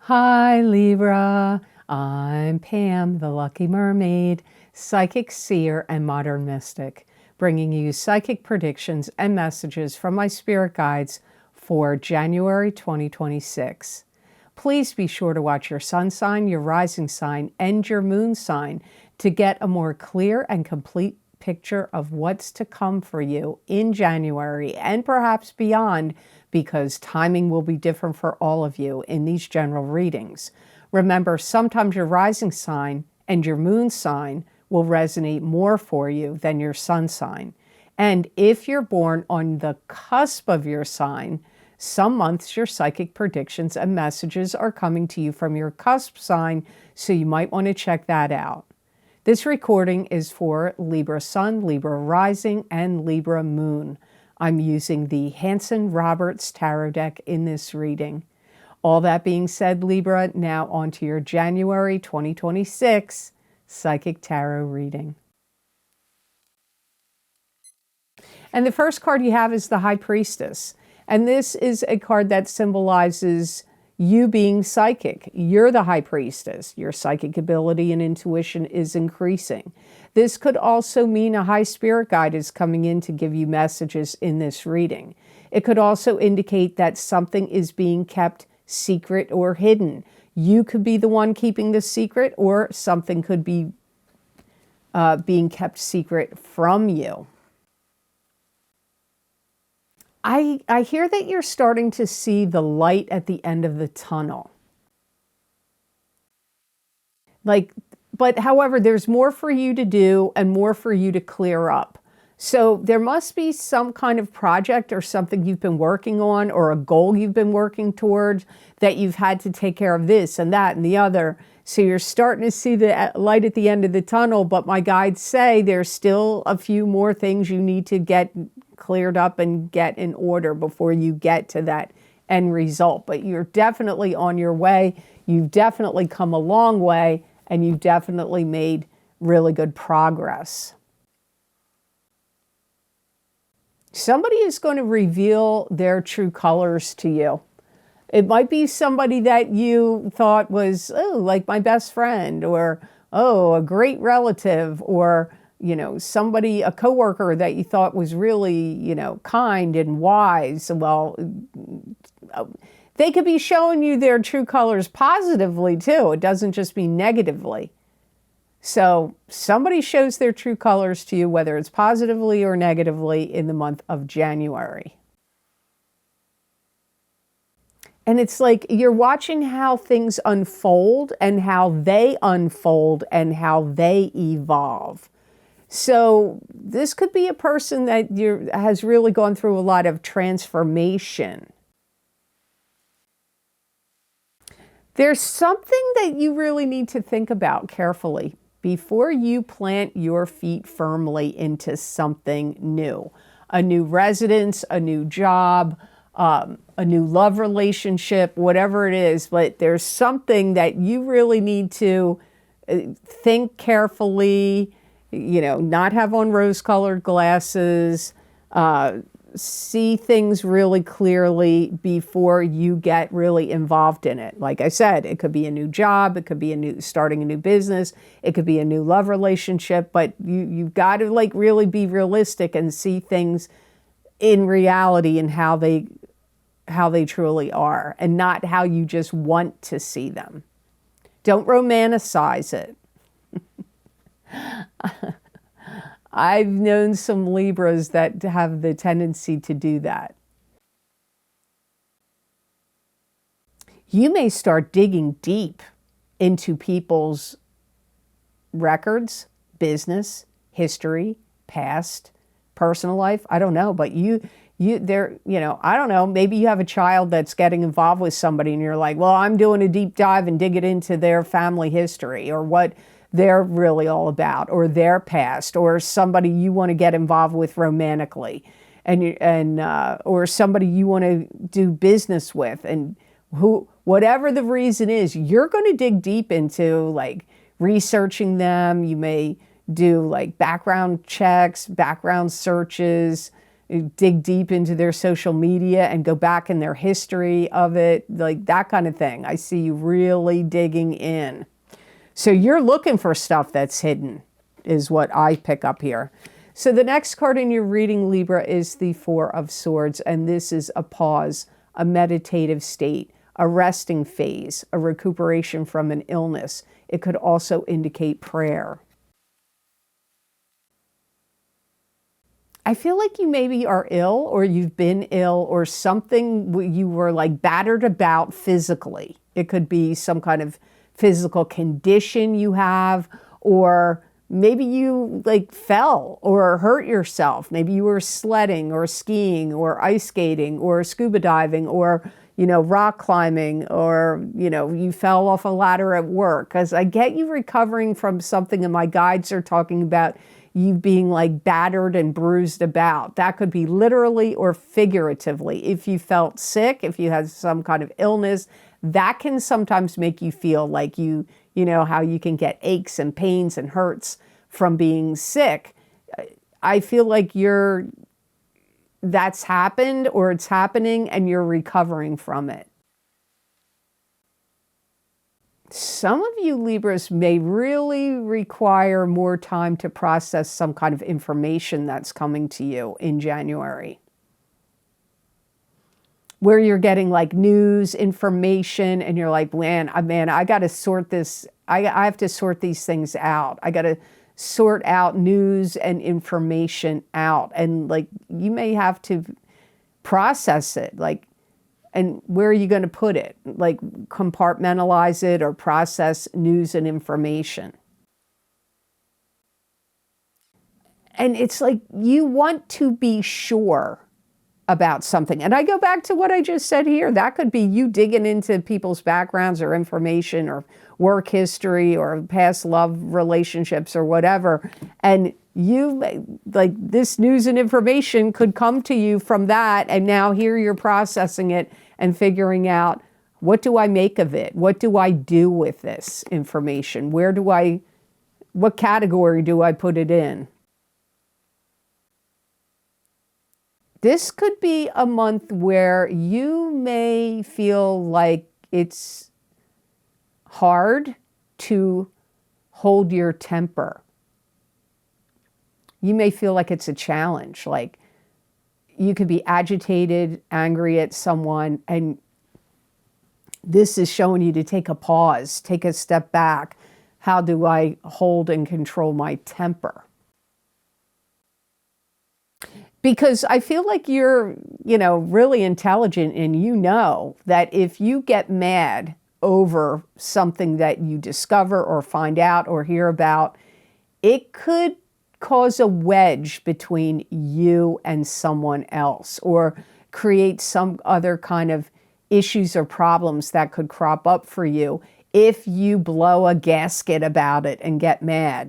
Hi Libra, I'm Pam, the Lucky Mermaid, psychic seer and modern mystic, bringing you psychic predictions and messages from my spirit guides for January 2026. Please be sure to watch your sun sign, your rising sign, and your moon sign to get a more clear and complete picture of what's to come for you in January and perhaps beyond, because timing will be different for all of you in these general readings. Remember, sometimes your rising sign and your moon sign will resonate more for you than your sun sign. And if you're born on the cusp of your sign, some months your psychic predictions and messages are coming to you from your cusp sign, so you might want to check that out. This recording is for Libra Sun, Libra Rising, and Libra Moon. I'm using the Hanson-Roberts Tarot deck in this reading. All that being said, Libra, now on to your January 2026 Psychic Tarot reading. And the first card you have is the High Priestess. And this is a card that symbolizes you being psychic. You're the High Priestess. Your psychic ability and intuition is increasing. This could also mean a high spirit guide is coming in to give you messages in this reading. It could also indicate that something is being kept secret or hidden. You could be the one keeping the secret, or something could be being kept secret from you. I hear that you're starting to see the light at the end of the tunnel. But however, there's more for you to do and more for you to clear up. So there must be some kind of project or something you've been working on, or a goal you've been working towards, that you've had to take care of this and that and the other. So you're starting to see the light at the end of the tunnel, but my guides say there's still a few more things you need to get cleared up and get in order before you get to that end result. But you're definitely on your way. You've definitely come a long way, and you've definitely made really good progress. Somebody is going to reveal their true colors to you. It might be somebody that you thought was, oh, like my best friend, or, oh, a great relative, or, you know, somebody, a coworker that you thought was really, you know, kind and wise. Well, they could be showing you their true colors positively too. It doesn't just mean negatively. So somebody shows their true colors to you, whether it's positively or negatively, in the month of January. And it's like you're watching how things unfold and how they unfold and how they evolve. So this could be a person that has really gone through a lot of transformation. There's something that you really need to think about carefully before you plant your feet firmly into something new. A new residence, a new job, a new love relationship, whatever it is. But there's something that you really need to think carefully, you know, not have on rose-colored glasses, see things really clearly before you get really involved in it. Like I said, it could be a new job, it could be starting a new business, it could be a new love relationship, but you've got to like really be realistic and see things in reality and how they truly are, and not how you just want to see them. Don't romanticize it. I've known some Libras that have the tendency to do that. You may start digging deep into people's records, business, history, past, personal life. I don't know, but I don't know, maybe you have a child that's getting involved with somebody and you're like, well, I'm doing a deep dive and digging into their family history, or what they're really all about, or their past, or somebody you want to get involved with romantically, or somebody you want to do business with, and whatever the reason is, you're going to dig deep into like researching them. You may do like background checks, background searches, dig deep into their social media and go back in their history of it, like that kind of thing. I see you really digging in. So you're looking for stuff that's hidden, is what I pick up here. So the next card in your reading, Libra, is the Four of Swords, and this is a pause, a meditative state, a resting phase, a recuperation from an illness. It could also indicate prayer. I feel like you maybe are ill, or you've been ill, or something you were like battered about physically. It could be some kind of physical condition you have, or maybe you like fell or hurt yourself. Maybe you were sledding or skiing or ice skating or scuba diving or, rock climbing, or, you fell off a ladder at work. Because I get you recovering from something, and my guides are talking about you being like battered and bruised about. That could be literally or figuratively. If you felt sick, if you had some kind of illness, that can sometimes make you feel like you know how you can get aches and pains and hurts from being sick. I feel like that's happened, or it's happening, and you're recovering from it. Some of you Libras may really require more time to process some kind of information that's coming to you in January, where you're getting like news, information, and you're like, man, I got to sort this. I have to sort these things out. I got to sort out news and information out. And like, you may have to process it. Like, and where are you going to put it? Like, compartmentalize it or process news and information. And it's like you want to be sure about something. And I go back to what I just said here. That could be you digging into people's backgrounds or information or work history or past love relationships or whatever. And you, like, this news and information could come to you from that. And now here you're processing it and figuring out, what do I make of it? What do I do with this information? What category do I put it in? This could be a month where you may feel like it's hard to hold your temper. You may feel like it's a challenge. Like, you could be agitated, angry at someone, and this is showing you to take a pause, take a step back. How do I hold and control my temper? Because I feel like you're, really intelligent, and you know that if you get mad over something that you discover or find out or hear about, it could cause a wedge between you and someone else, or create some other kind of issues or problems that could crop up for you if you blow a gasket about it and get mad.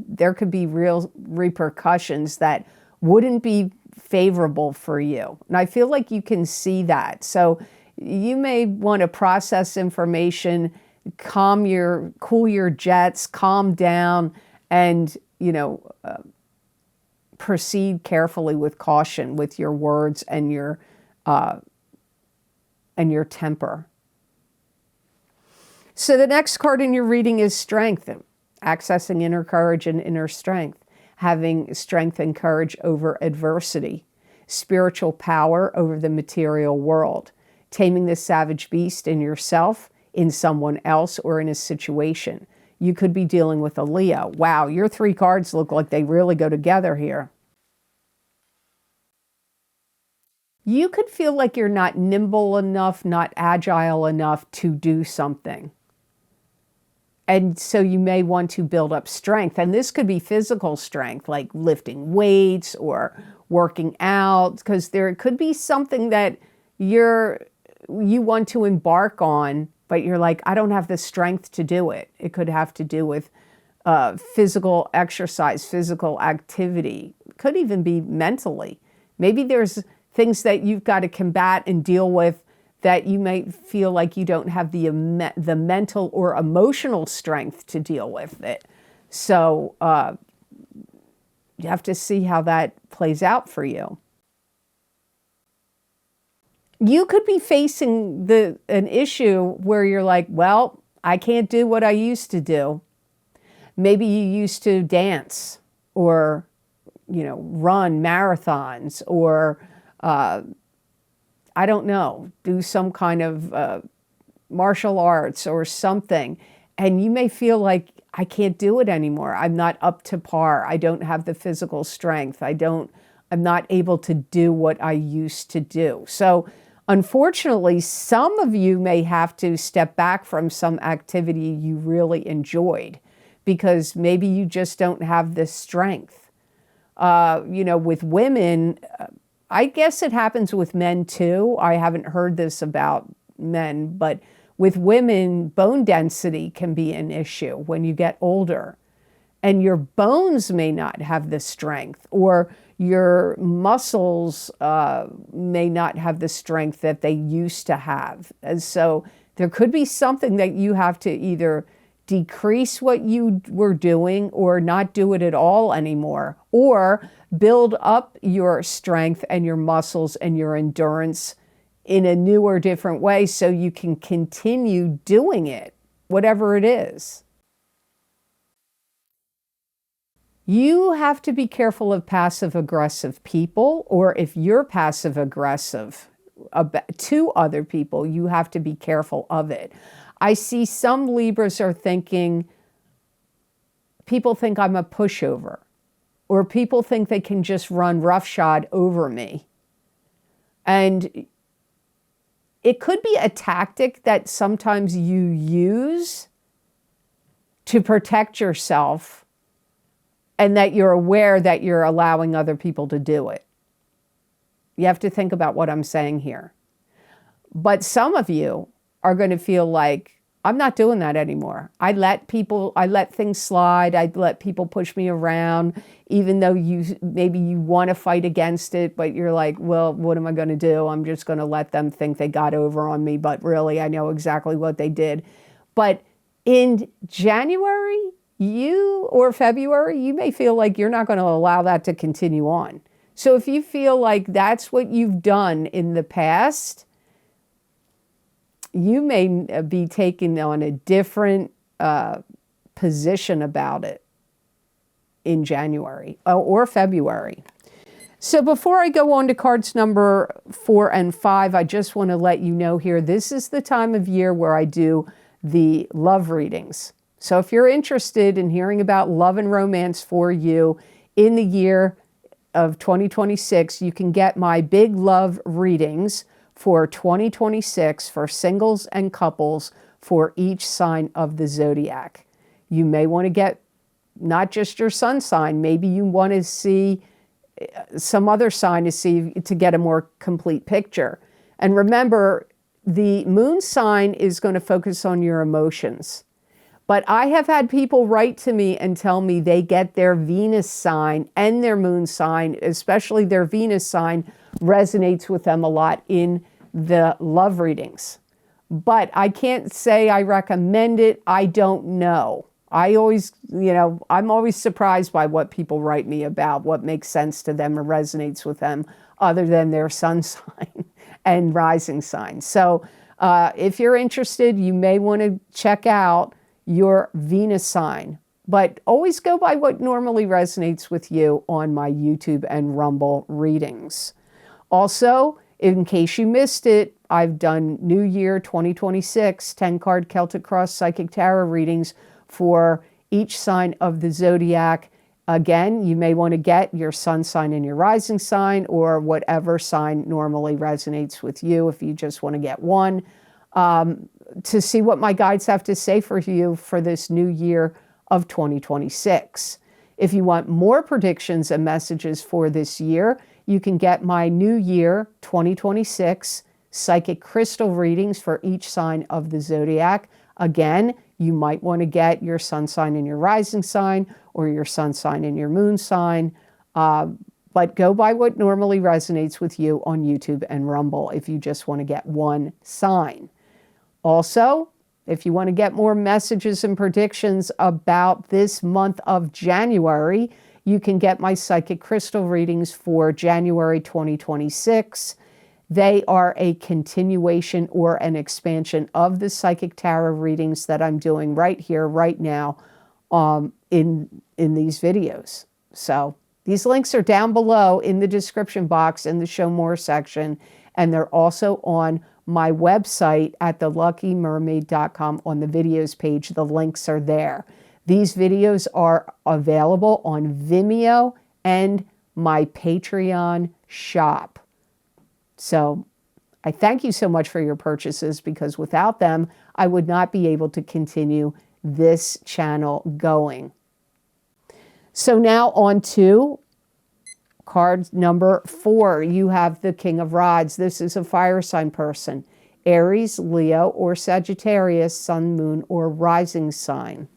There could be real repercussions that wouldn't be favorable for you. And I feel like you can see that. So you may want to process information, cool your jets, calm down, and, proceed carefully with caution with your words and your temper. So the next card in your reading is Strength, accessing inner courage and inner strength. Having strength and courage over adversity, spiritual power over the material world, taming the savage beast in yourself, in someone else, or in a situation. You could be dealing with a Leo. Wow, your three cards look like they really go together here. You could feel like you're not nimble enough, not agile enough to do something. And so you may want to build up strength. And this could be physical strength, like lifting weights or working out, because there could be something that you want to embark on, but you're like, I don't have the strength to do it. It could have to do with physical exercise, physical activity. It could even be mentally. Maybe there's things that you've got to combat and deal with that you might feel like you don't have the mental or emotional strength to deal with it. So you have to see how that plays out for you. You could be facing an issue where you're like, well, I can't do what I used to do. Maybe you used to dance or, run marathons or, I don't know, do some kind of martial arts or something. And you may feel like, I can't do it anymore. I'm not up to par. I don't have the physical strength. I'm not able to do what I used to do. So unfortunately, some of you may have to step back from some activity you really enjoyed because maybe you just don't have the strength. With women, I guess it happens with men too. I haven't heard this about men, but with women, bone density can be an issue when you get older. And your bones may not have the strength, or your muscles may not have the strength that they used to have. And so there could be something that you have to either decrease what you were doing or not do it at all anymore, or build up your strength and your muscles and your endurance in a new or different way so you can continue doing it, whatever it is. You have to be careful of passive-aggressive people, or if you're passive-aggressive to other people, you have to be careful of it. I see some Libras are thinking, people think I'm a pushover, or people think they can just run roughshod over me. And it could be a tactic that sometimes you use to protect yourself and that you're aware that you're allowing other people to do it. You have to think about what I'm saying here. But some of you are going to feel like, I'm not doing that anymore. I let things slide. I let people push me around, even though maybe you want to fight against it, but you're like, well, what am I going to do? I'm just going to let them think they got over on me, but really I know exactly what they did. But in January, or February, you may feel like you're not going to allow that to continue on. So if you feel like that's what you've done in the past, you may be taking on a different position about it in January or February. So before I go on to cards number 4 and 5, I just want to let you know here, this is the time of year where I do the love readings. So if you're interested in hearing about love and romance for you in the year of 2026, you can get my big love readings for 2026 for singles and couples for each sign of the zodiac. You may want to get not just your sun sign, maybe you want to see some other sign to get a more complete picture. And remember, the moon sign is going to focus on your emotions. But I have had people write to me and tell me they get their Venus sign and their moon sign, especially their Venus sign, resonates with them a lot in the love readings. But I can't say I recommend it. I don't know. I'm always surprised by what people write me about, what makes sense to them or resonates with them, other than their sun sign and rising sign. So if you're interested, you may want to check out your Venus sign, but always go by what normally resonates with you on my YouTube and Rumble readings. Also, in case you missed it, I've done New Year 2026 10-card Celtic Cross Psychic Tarot readings for each sign of the zodiac. Again, you may want to get your sun sign and your rising sign, or whatever sign normally resonates with you if you just want to get one, to see what my guides have to say for you for this new year of 2026. If you want more predictions and messages for this year, you can get my New Year 2026 psychic crystal readings for each sign of the zodiac. Again, you might want to get your sun sign and your rising sign, or your sun sign and your moon sign, but go by what normally resonates with you on YouTube and Rumble if you just want to get one sign. Also, if you want to get more messages and predictions about this month of January, you can get my psychic crystal readings for January 2026. They are a continuation or an expansion of the psychic tarot readings that I'm doing right here, right now, in these videos. So these links are down below in the description box in the Show More section, and they're also on my website at theluckymermaid.com on the videos page. The links are there. These videos are available on Vimeo and my Patreon shop. So I thank you so much for your purchases, because without them, I would not be able to continue this channel going. So now on to card number 4. You have the King of Rods. This is a fire sign person. Aries, Leo, or Sagittarius, sun, moon, or rising sign.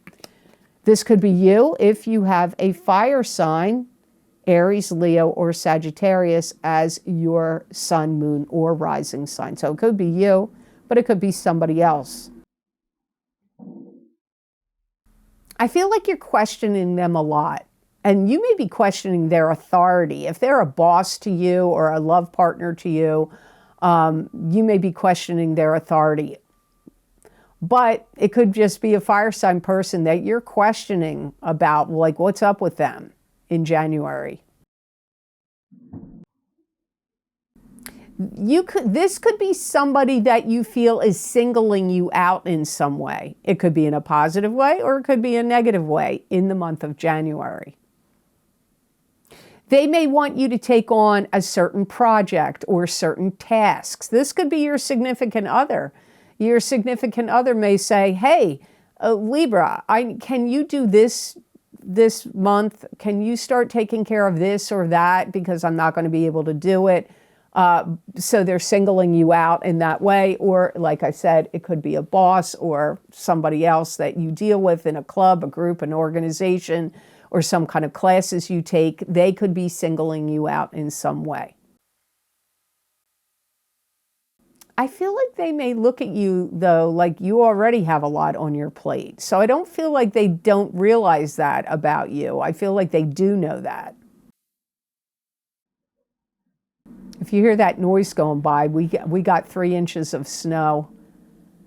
This could be you if you have a fire sign, Aries, Leo, or Sagittarius as your sun, moon, or rising sign. So it could be you, but it could be somebody else. I feel like you're questioning them a lot, and you may be questioning their authority. If they're a boss to you or a love partner to you, you may be questioning their authority. But it could just be a fire sign person that you're questioning about, like, what's up with them in January. This could be somebody that you feel is singling you out in some way. It could be in a positive way, or it could be a negative way in the month of January. They may want you to take on a certain project or certain tasks. This could be your significant other. Your significant other may say, hey, Libra, can you do this month? Can you start taking care of this or that, because I'm not going to be able to do it? So they're singling you out in that way. Or, like I said, it could be a boss or somebody else that you deal with in a club, a group, an organization, or some kind of classes you take. They could be singling you out in some way. I feel like they may look at you, though, like you already have a lot on your plate. So I don't feel like they don't realize that about you. I feel like they do know that. If you hear that noise going by, we got 3 inches of snow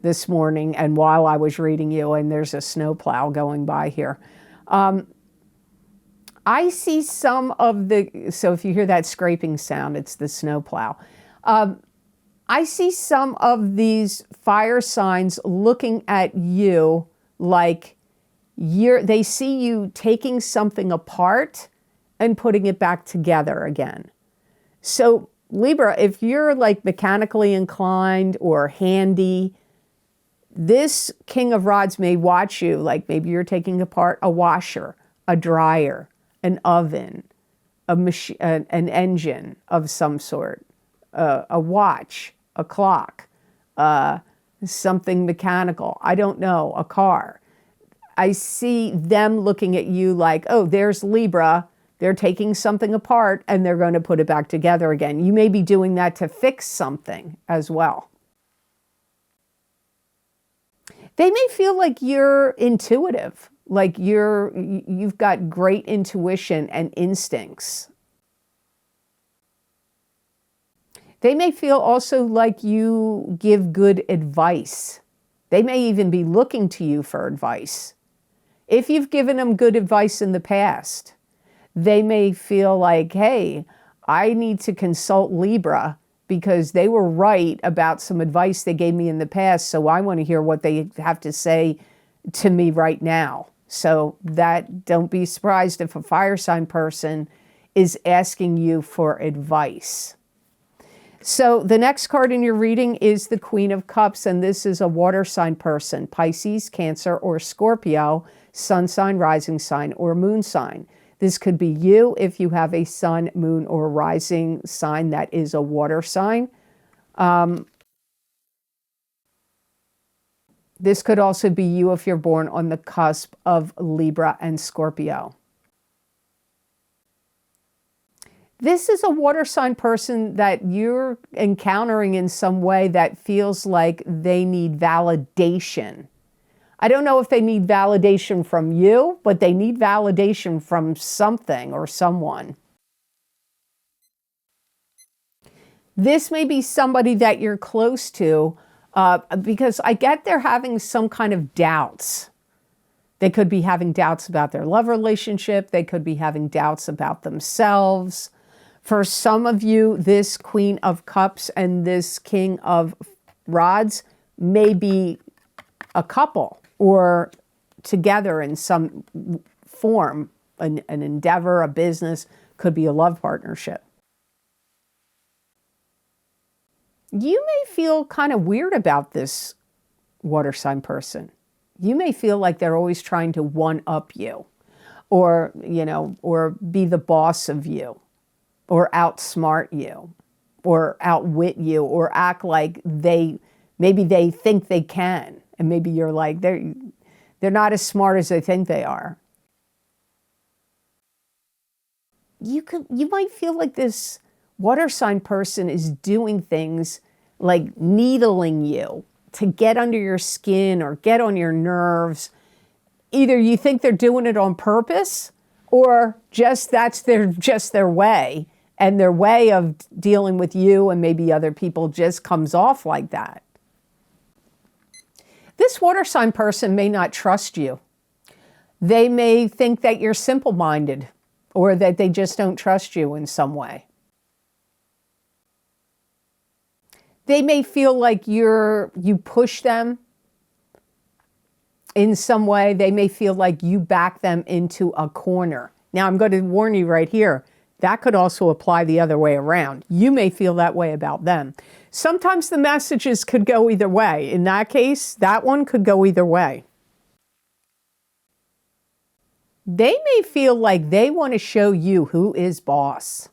this morning, and while I was reading you, and there's a snowplow going by here. I see some of the, so if you hear that scraping sound, it's the snowplow. I see some of these fire signs looking at you like they see you taking something apart and putting it back together again. So Libra, if you're like mechanically inclined or handy, this King of Rods may watch you, like maybe you're taking apart a washer, a dryer, an oven, an engine of some sort, a watch, a clock, something mechanical, I don't know, a car. I see them looking at you like, oh, there's Libra. They're taking something apart and they're going to put it back together again. You may be doing that to fix something as well. They may feel like you're intuitive, like you've got great intuition and instincts. They may feel also like you give good advice. They may even be looking to you for advice. If you've given them good advice in the past, they may feel like, hey, I need to consult Libra because they were right about some advice they gave me in the past, so I want to hear what they have to say to me right now. So don't be surprised if a fire sign person is asking you for advice. So the next card in your reading is the Queen of Cups, and this is a water sign person, Pisces, Cancer, or Scorpio, sun sign, rising sign, or moon sign. This could be you if you have a sun, moon, or rising sign that is a water sign. This could also be you if you're born on the cusp of Libra and Scorpio. This is a water sign person that you're encountering in some way that feels like they need validation. I don't know if they need validation from you, but they need validation from something or someone. This may be somebody that you're close to, because I get they're having some kind of doubts. They could be having doubts about their love relationship. They could be having doubts about themselves. For some of you, this Queen of Cups and this King of Rods may be a couple or together in some form, an endeavor, a business, could be a love partnership. You may feel kind of weird about this water sign person. You may feel like they're always trying to one-up you, or, or be the boss of you, or outsmart you, or outwit you, or act like maybe they think they can. And maybe you're like, they're not as smart as they think they are. You might feel like this water sign person is doing things like needling you to get under your skin or get on your nerves. Either you think they're doing it on purpose, or that's just their way, and their way of dealing with you and maybe other people just comes off like that. This water sign person may not trust you. They may think that you're simple-minded, or that they just don't trust you in some way. They may feel like you push them in some way. They may feel like you back them into a corner. Now, I'm going to warn you right here, that could also apply the other way around. You may feel that way about them. Sometimes the messages could go either way. In that case, that one could go either way. They may feel like they want to show you who is boss.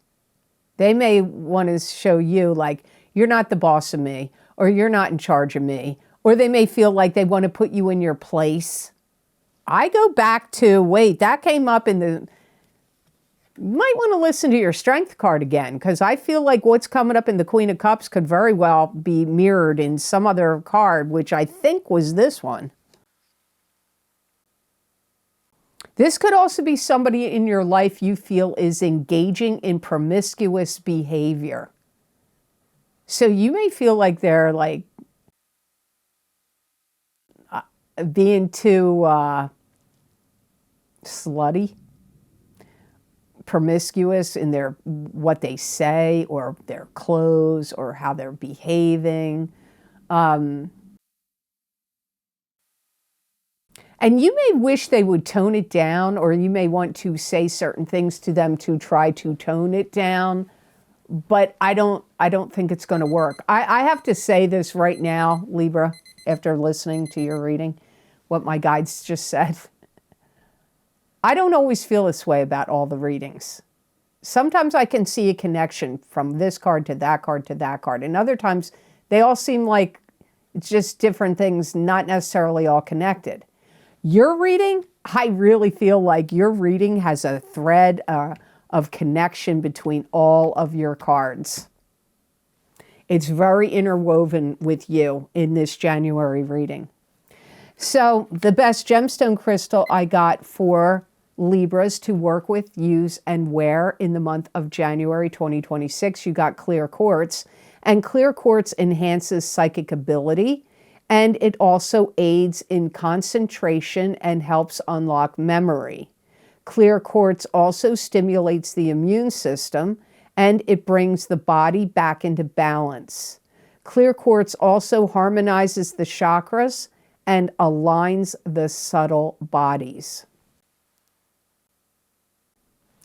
They may want to show you like, you're not the boss of me, or you're not in charge of me, or they may feel like they want to put you in your place. I go back to, wait, that came up in the, you might want to listen to your strength card again, because I feel like what's coming up in the Queen of Cups could very well be mirrored in some other card, which I think was this one. This could also be somebody in your life you feel is engaging in promiscuous behavior. So you may feel like they're like being too slutty, promiscuous in what they say, or their clothes, or how they're behaving. And you may wish they would tone it down, or you may want to say certain things to them to try to tone it down. But I don't think it's going to work. I have to say this right now, Libra, after listening to your reading, what my guides just said. I don't always feel this way about all the readings. Sometimes I can see a connection from this card to that card to that card. And other times they all seem like it's just different things, not necessarily all connected. Your reading, I really feel like your reading has a thread of connection between all of your cards. It's very interwoven with you in this January reading. So the best gemstone crystal I got for Libras to work with, use, and wear in the month of January 2026, you got clear quartz. And clear quartz enhances psychic ability, and it also aids in concentration and helps unlock memory. Clear quartz also stimulates the immune system, and it brings the body back into balance. Clear quartz also harmonizes the chakras and aligns the subtle bodies.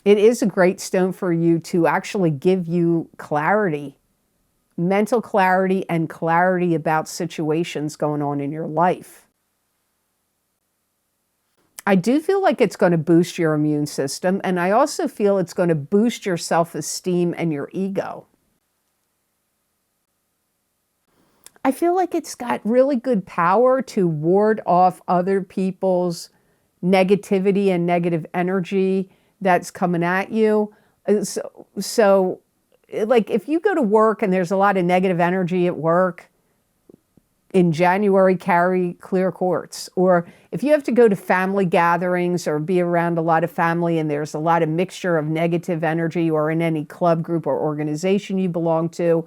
It is a great stone for you to actually give you clarity, mental clarity, and clarity about situations going on in your life. I do feel like it's going to boost your immune system, and I also feel it's going to boost your self-esteem and your ego. I feel like it's got really good power to ward off other people's negativity and negative energy that's coming at you. So like if you go to work and there's a lot of negative energy at work, in January, carry clear quartz. Or if you have to go to family gatherings or be around a lot of family and there's a lot of mixture of negative energy, or in any club, group, or organization you belong to,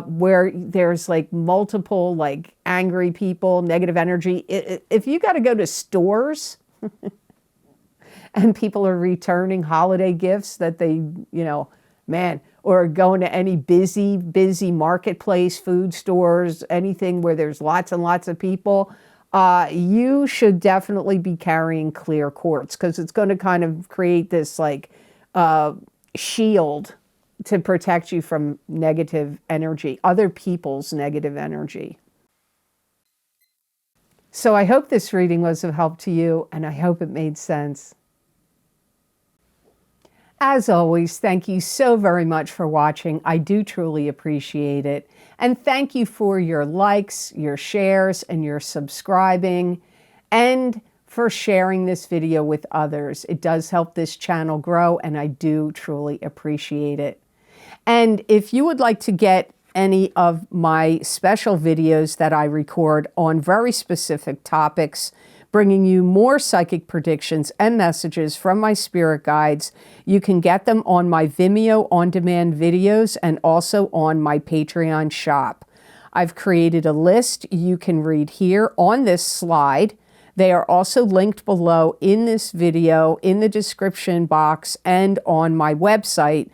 where there's like multiple like angry people, negative energy. If you got to go to stores and people are returning holiday gifts that they, man, or going to any busy marketplace, food stores, anything where there's lots and lots of people, you should definitely be carrying clear quartz, because it's going to kind of create this like shield to protect you from negative energy, other people's negative energy. So I hope this reading was of help to you, and I hope it made sense. As always, thank you so very much for watching. I do truly appreciate it. And thank you for your likes, your shares, and your subscribing, and for sharing this video with others. It does help this channel grow, and I do truly appreciate it. And if you would like to get any of my special videos that I record on very specific topics, bringing you more psychic predictions and messages from my spirit guides, you can get them on my Vimeo on-demand videos and also on my Patreon shop. I've created a list you can read here on this slide. They are also linked below in this video, in the description box, and on my website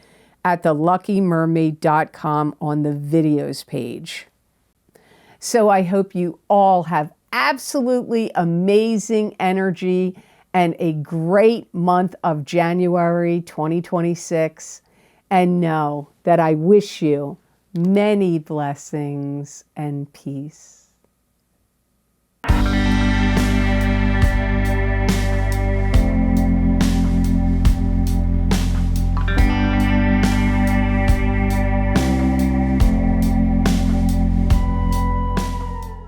at theluckymermaid.com on the videos page. So I hope you all have absolutely amazing energy and a great month of January 2026. And know that I wish you many blessings and peace.